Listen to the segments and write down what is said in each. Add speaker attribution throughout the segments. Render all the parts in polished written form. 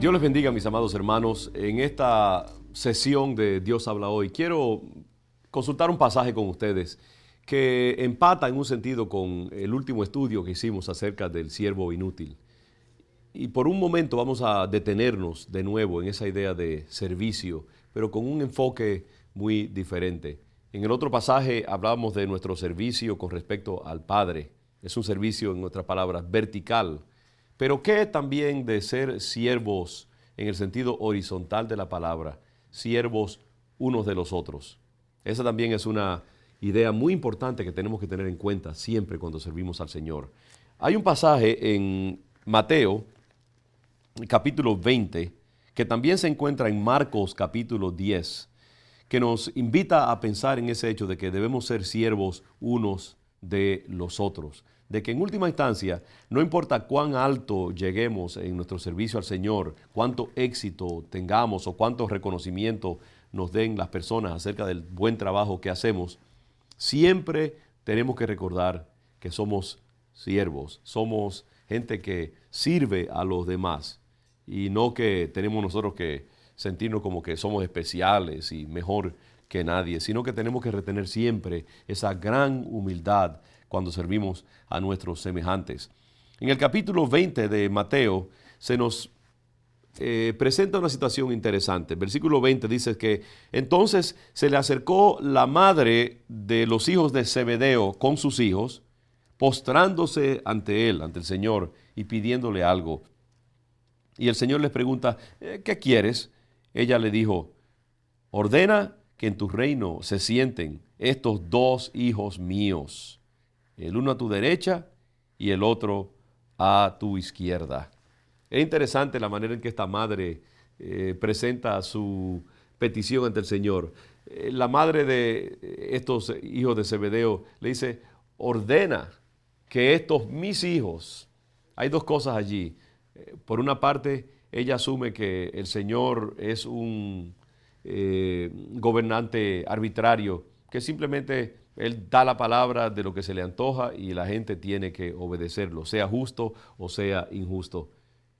Speaker 1: Dios les bendiga, mis amados hermanos. En esta sesión de Dios habla hoy, quiero consultar un pasaje con ustedes que empata en un sentido con el último estudio que hicimos acerca del siervo inútil. Y por un momento vamos a detenernos de nuevo en esa idea de servicio, pero con un enfoque muy diferente. En el otro pasaje hablábamos de nuestro servicio con respecto al Padre. Es un servicio, en otras palabras, vertical. Pero ¿qué también de ser siervos en el sentido horizontal de la palabra? Siervos unos de los otros. Esa también es una idea muy importante que tenemos que tener en cuenta siempre cuando servimos al Señor. Hay un pasaje en Mateo, capítulo 20, que también se encuentra en Marcos, capítulo 10, que nos invita a pensar en ese hecho de que debemos ser siervos unos de los otros. De que en última instancia, no importa cuán alto lleguemos en nuestro servicio al Señor, cuánto éxito tengamos o cuánto reconocimiento nos den las personas acerca del buen trabajo que hacemos, siempre tenemos que recordar que somos siervos, somos gente que sirve a los demás y no que tenemos nosotros que sentirnos como que somos especiales y mejor que nadie, sino que tenemos que retener siempre esa gran humildad cuando servimos a nuestros semejantes. En el capítulo 20 de Mateo se nos presenta una situación interesante. El versículo 20 dice que entonces se le acercó la madre de los hijos de Zebedeo con sus hijos, postrándose ante él, ante el Señor, y pidiéndole algo. Y el Señor les pregunta, ¿qué quieres? Ella le dijo, ordena que en tu reino se sienten estos dos hijos míos, el uno a tu derecha y el otro a tu izquierda. Es interesante la manera en que esta madre presenta su petición ante el Señor. La madre de estos hijos de Zebedeo le dice, ordena que estos mis hijos, hay dos cosas allí. Por una parte, ella asume que el Señor es un gobernante arbitrario, que simplemente Él da la palabra de lo que se le antoja y la gente tiene que obedecerlo, sea justo o sea injusto.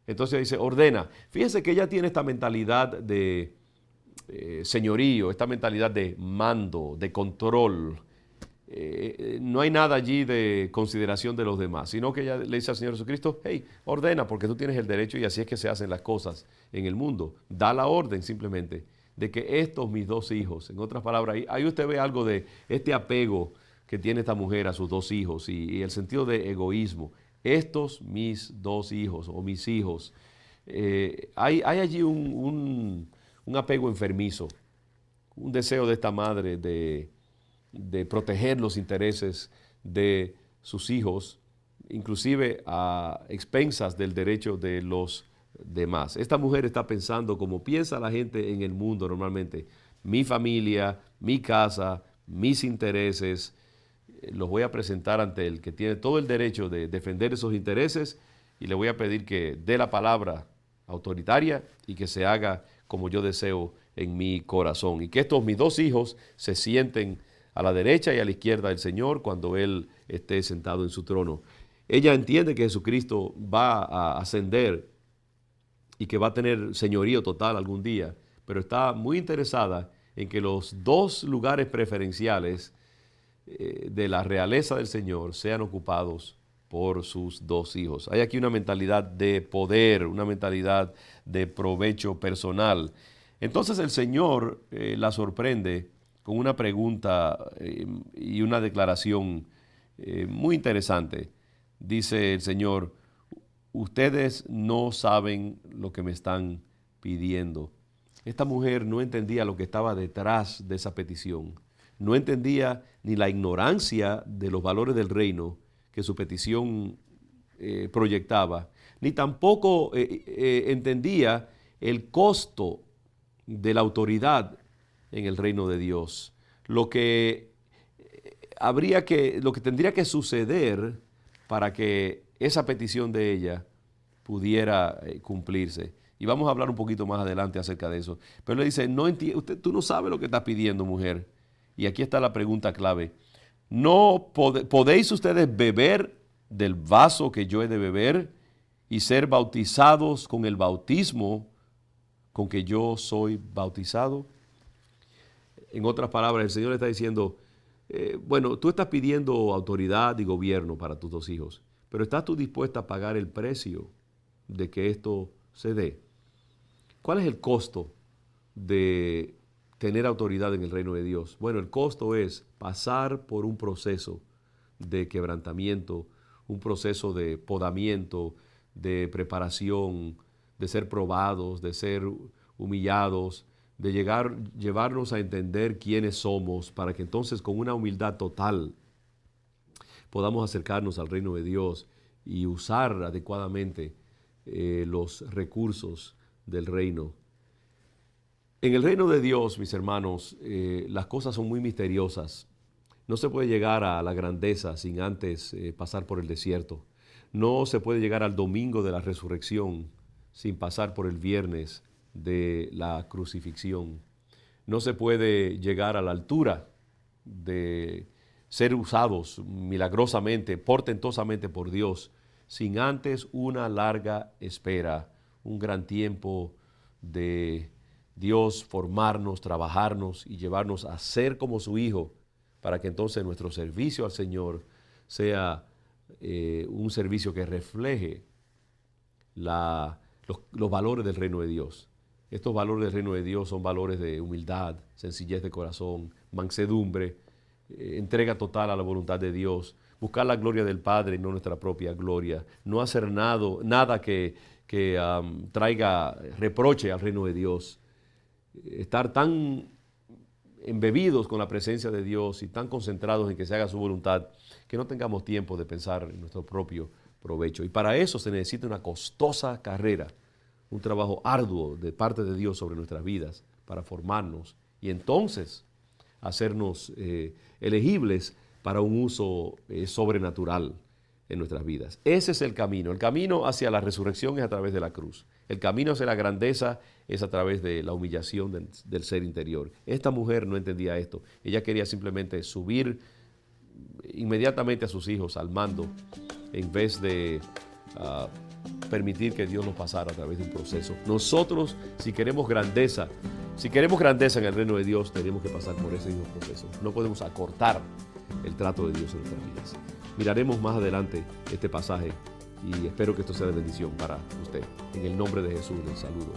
Speaker 1: Entonces dice, ordena. Fíjense que ella tiene esta mentalidad de señorío, esta mentalidad de mando, de control. No hay nada allí de consideración de los demás, sino que ella le dice al Señor Jesucristo, hey, ordena porque tú tienes el derecho y así es que se hacen las cosas en el mundo. Da la orden simplemente de que estos mis dos hijos, en otras palabras, ahí usted ve algo de este apego que tiene esta mujer a sus dos hijos y el sentido de egoísmo. Estos mis dos hijos o mis hijos, hay allí un apego enfermizo, un deseo de esta madre de proteger los intereses de sus hijos, inclusive a expensas del derecho de los demás. Esta mujer está pensando como piensa la gente en el mundo normalmente. Mi familia, mi casa, mis intereses, los voy a presentar ante el que tiene todo el derecho de defender esos intereses y le voy a pedir que dé la palabra autoritaria y que se haga como yo deseo en mi corazón. Y que estos mis dos hijos se sienten a la derecha y a la izquierda del Señor cuando Él esté sentado en su trono. Ella entiende que Jesucristo va a ascender y que va a tener señorío total algún día, pero está muy interesada en que los dos lugares preferenciales de la realeza del Señor sean ocupados por sus dos hijos. Hay aquí una mentalidad de poder, una mentalidad de provecho personal. Entonces el Señor la sorprende con una pregunta y una declaración muy interesante. Dice el Señor, ustedes no saben lo que me están pidiendo. Esta mujer no entendía lo que estaba detrás de esa petición. No entendía ni la ignorancia de los valores del reino que su petición proyectaba, ni tampoco entendía el costo de la autoridad en el reino de Dios. Lo que tendría que suceder para que esa petición de ella pudiera cumplirse. Y vamos a hablar un poquito más adelante acerca de eso. Pero le dice, tú no sabes lo que estás pidiendo, mujer. Y aquí está la pregunta clave. ¿No podéis ustedes beber del vaso que yo he de beber y ser bautizados con el bautismo con que yo soy bautizado? En otras palabras, el Señor está diciendo, bueno, tú estás pidiendo autoridad y gobierno para tus dos hijos, pero ¿estás tú dispuesta a pagar el precio de que esto se dé? ¿Cuál es el costo de tener autoridad en el reino de Dios? Bueno, el costo es pasar por un proceso de quebrantamiento, un proceso de podamiento, de preparación, de ser probados, de ser humillados, de llevarnos a entender quiénes somos, para que entonces con una humildad total podamos acercarnos al reino de Dios y usar adecuadamente los recursos del reino. En el reino de Dios, mis hermanos, las cosas son muy misteriosas. No se puede llegar a la grandeza sin antes pasar por el desierto. No se puede llegar al domingo de la resurrección sin pasar por el viernes de la crucifixión. No se puede llegar a la altura de ser usados milagrosamente, portentosamente por Dios, sin antes una larga espera, un gran tiempo de Dios formarnos, trabajarnos y llevarnos a ser como su Hijo, para que entonces nuestro servicio al Señor sea un servicio que refleje los valores del reino de Dios. Estos valores del reino de Dios son valores de humildad, sencillez de corazón, mansedumbre, entrega total a la voluntad de Dios, buscar la gloria del Padre y no nuestra propia gloria, no hacer nada que traiga reproche al reino de Dios, estar tan embebidos con la presencia de Dios y tan concentrados en que se haga su voluntad, que no tengamos tiempo de pensar en nuestro propio provecho. Y para eso se necesita una costosa carrera, un trabajo arduo de parte de Dios sobre nuestras vidas para formarnos y entonces hacernos elegibles para un uso sobrenatural en nuestras vidas. Ese es el camino. El camino hacia la resurrección es a través de la cruz. El camino hacia la grandeza es a través de la humillación del ser interior. Esta mujer no entendía esto. Ella quería simplemente subir inmediatamente a sus hijos al mando en vez de permitir que Dios nos pasara a través de un proceso. Nosotros, si queremos grandeza en el reino de Dios, tenemos que pasar por ese mismo proceso. No podemos acortar el trato de Dios en nuestras vidas. Miraremos más adelante este pasaje y espero que esto sea de bendición para usted. En el nombre de Jesús les saludo.